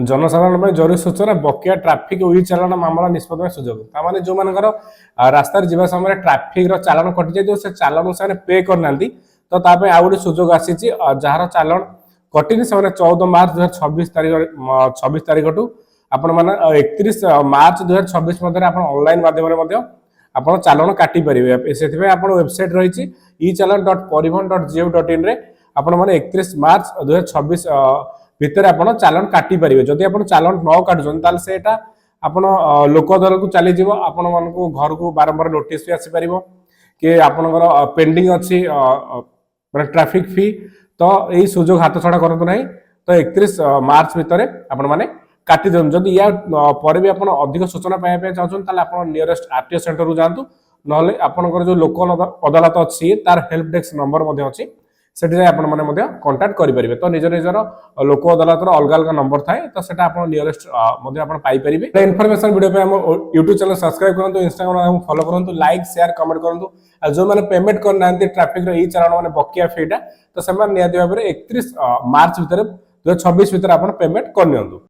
जनसाधारण जरूरी सूचना बकिया ट्राफिक ई चालान मामला निष्पत्ति सुझाव ताने जो मान रास्तार जा समय ट्राफिक चालान कटि जाए से चालान से पे करना तो ताप आउ गोटे सुजोग आसी जार चालान कटिनी से 14 मार्च 2026 तारीख ठू आपण मैंने 31 मार्च 2026 मध्य ऑनलाइन माध्यम आप चालान काटी पारे से वेबसाइट रही ई चालान .परिवहन.gov.in आपण मैंने 31 मार्च 2026 भितर आप चालान काटी पारे जदि आप चालान न काटुन से आपण लोक दल को चली आपण मान घर को बारंबार नोटिस भी आसीपर कि आपंकर पेंडिंग अच्छी ट्राफिक फी तो यही सुजोग हाथ छड़ा करूँ ना तो 31 मार्च भितर आपण मैंने काटी दिखाँ जदि या पर भी आप अधिक सूचना पाइबा चाहते आप नियरेस्ट आरटीओ सेंटर को जातु ना आपंकर जो लोक अदालत अच्छी तार हेल्प डेस्क नंबर अच्छी से कंटाक्ट करेंगे तो निज निजर लोक अदालत अलग अलग नंबर थाए तो सेटा आप नियरेस्ट पाइपर इनफॉरमेशन वीडियो पे हम यूट्यूब चैनल सब्सक्राइब करूँ इंस्टाग्राम फॉलो करूँ लाइक शेयर कमेंट करूँ जो मैंने पेमेंट करना ट्राफिक ई चालान मैंने बकिया फीटा तो से निहत भाव में 31 मार्च भितर 2026 भितर आप पेमेंट कर।